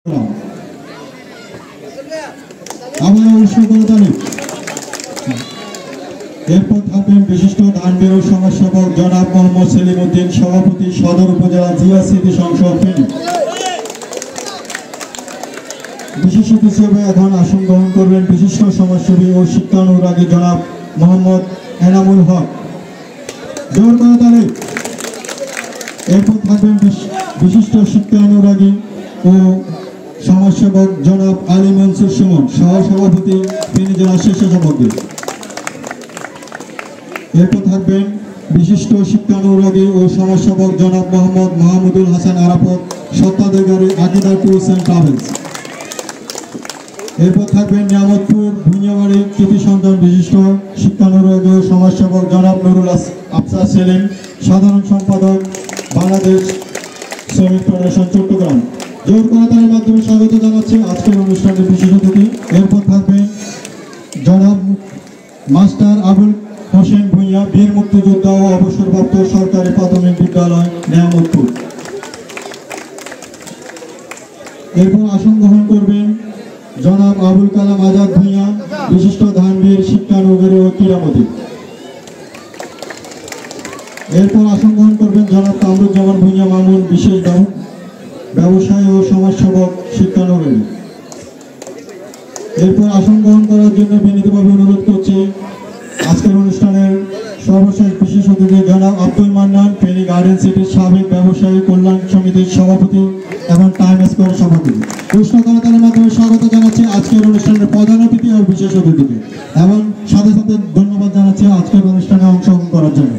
এরপর থাকবেন বিশিষ্ট ধানবীর সমাজসেবক জনাব মোহাম্মদ সেলিম উদ্দিন, সভাপতি সদর উপজেলা জিয়া স্মৃতি সংসদ ফেনী। বিশেষ অতিথি হিসেবে এখন আসন গ্রহণ করবেন বিশিষ্ট সমাজসেবী ও শিক্ষানুরাগী জনাব মোহাম্মদ এনামুল হক। জোর করে তালে। এরপর থাকবেন বিশিষ্ট শিক্ষানুরাগী ও সমাজসেবক জনাব আলী মনসুর সুমন, সহসভাপতি ফেনী জেলা স্বেচ্ছাসেবক। এরপর থাকবেন বিশিষ্ট শিক্ষানুরাগী ও সমাজসেবক জনাব মোহাম্মদ মাহমুদুল হাসান আরাফত, স্বত্বাধিকারী আকিদা ট্যুরস অ্যান্ড ট্রাভেলস। এরপর থাকবেন নিয়ামতপুর ভুঁইয়াবাড়ির কৃতি সন্তান বিশিষ্ট শিক্ষানুরাগী ও সমাজসেবক জনাব নুরুল আফসার সেলিম, সাধারণ সম্পাদক বাংলাদেশ শ্রমিক ফেডারেশন চট্টগ্রাম। জোর করতালির মাধ্যমে স্বাগত জানাচ্ছি আজকের অনুষ্ঠানের বিশেষ অতিথি। এরপর থাকবেন জনাব মাস্টার আবুল হোসেন ভুঁইয়া, বীর মুক্তিযোদ্ধা ও অবসরপ্রাপ্ত সরকারি প্রাথমিক বিদ্যালয় নিয়ামতপুর। এরপর আসন গ্রহণ করবেন জনাব আবুল কালাম আজাদ ভুঁইয়া, বিশিষ্ট ধানবীর শিক্ষানুরাগী ও ক্রীড়ামন্ত্রী। এরপর আসন গ্রহণ করবেন জনাব কামরুজ্জামান ভুঁইয়া মামুন, বিশেষ ব্যবসায়ী ও সমাজসেবক শিক্ষানুরাগী। এরপর আসন গ্রহণ করার জন্য বিনীতভাবে অনুরোধ করছি আজকের অনুষ্ঠানের সর্বশেষ বিশেষ অতিথি জনাব আব্দুল মান্নান, ফেনী গার্ডেন সিটির সাবেক ব্যবসায়ী কল্যাণ সমিতির সভাপতি এবং টাইম স্কোয়ার সভাপতি। প্রশ্ন করতালির মাধ্যমে স্বাগত জানাচ্ছি আজকের অনুষ্ঠানের প্রধান অতিথি ও বিশেষ অতিথিকে, এবং সাথে সাথে ধন্যবাদ জানাচ্ছি আজকের অনুষ্ঠানে অংশগ্রহণ করার জন্য।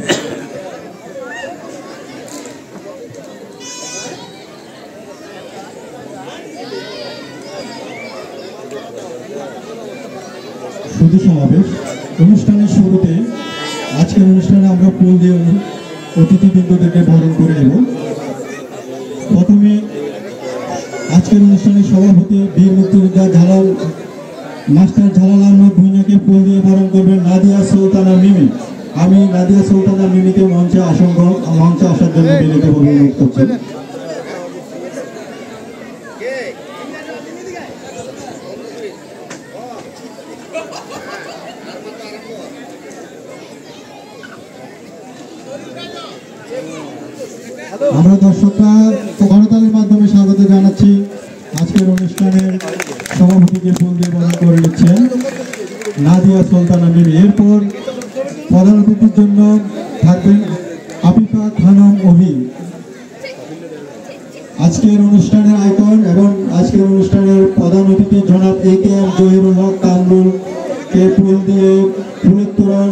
শুধু সমাবেশ অনুষ্ঠানের শুরুতে আজকের অনুষ্ঠানে আমরা ফুল দিয়ে অতিথিবৃন্দদেরকে বরণ করে নেব। প্রথমে আজকের অনুষ্ঠানের সভাপতি বীর মুক্তিযোদ্ধা মাস্টার জালাল আহমদ ভুঁইয়াকে ফুল দিয়ে বরণ করবেন নাদিয়া সুলতানা মিমি। আমি নাদিয়া সুলতানা মিমিকে মঞ্চে আসার জন্য বিনীতভাবে অনুরোধ করছি। আমরা দর্শকরা করতালির মাধ্যমে স্বাগত জানাচ্ছি আজকের অনুষ্ঠানের সভাপতিকে ফুল দিয়ে বরণ করে নিচ্ছেন নাদিয়া সুলতানা মিমি। এরপর প্রধান অতিথির জন্য থাকবেন আফিফা খানম অভি, আজকের অনুষ্ঠানের আইকন, এবং আজকের অনুষ্ঠানের প্রধান অতিথি জনাব AKM জহিরুল হক কামরুলকে ফুল দিয়ে ফুলের তোড়া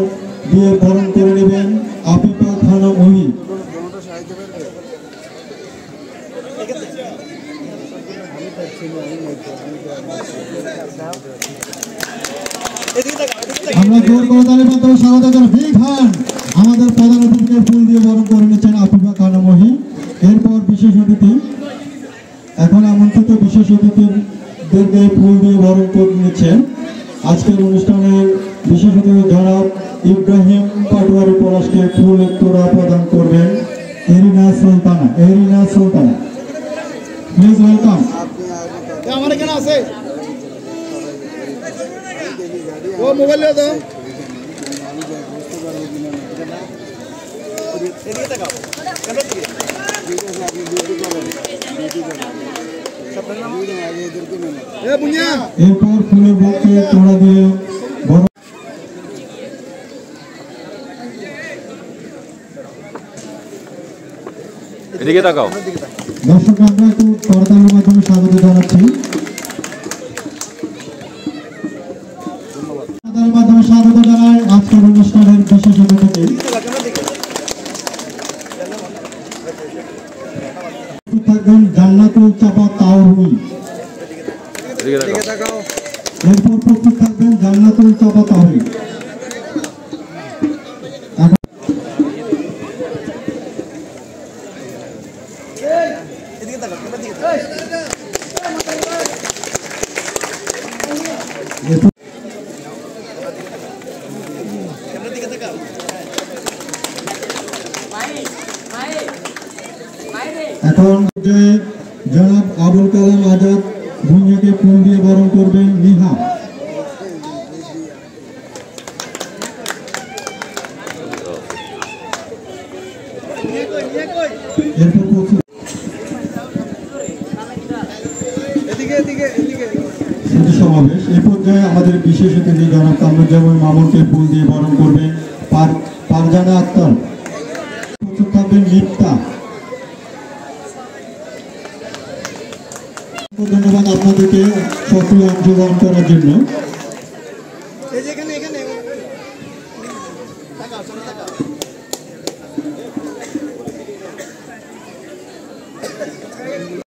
দিয়ে বরণ করে নেবেন আফিফা খানম অভি। আমরা জোর করতালির মাধ্যমে স্বাগত জানাই আমাদের প্রধান অতিথিকে ফুল দিয়ে বরণ করে নিচ্ছেন আফিফা খানম অভি। এরপর বিশেষ অতিথি, এখন আমন্ত্রিত বিশেষ অতিথিদেরকে ফুল দিয়ে বরণ করে নিচ্ছেন আজকের অনুষ্ঠানের বিশেষ অতিথি জনাব ইব্রাহিম পাটোয়ারি পলাশকে ফুলের তোড়া প্রদান করবেন এরিনা সুলতানা। Please welcome. আমার এখানে আছে ও মোবাইল দাও তো এদিকে তাকাও ক্যামেরা দিকে এ বুনিয়া। এরপর ফুলের বুকে তোড়া দিয়ে বড় এদিকে তাকাও। দর্শক আমরা একটু করতালির মাধ্যমে স্বাগত জানাচ্ছি। মাধ্যমে স্বাগত জানাই আজকের অনুষ্ঠানের বিশেষ অতিথিকে। থাকবেন জান্নাতুল চাপা তাওহিদ। এরপর প্রস্তুত থাকবেন জান্নাতুল চাপা তাওহিদ। এখন জনাব আবুল কালাম আজাদ ভুঁইয়াকে ফুল দিয়ে বরণ করবেন নিহা। এরপর স্মৃতি সমাবেশ। এই পর্যায়ে আমাদের বিশেষ অতিথি জনাব কামরুজ্জামান মামুনকে ফুল দিয়ে বরণ করবেন ফারজানা আক্তার। প্রস্তুত থাকবেন লিপ্তা। ধন্যবাদ আপনাদেরকে সক্রিয় অংশগ্রহণ করার জন্য। এখানে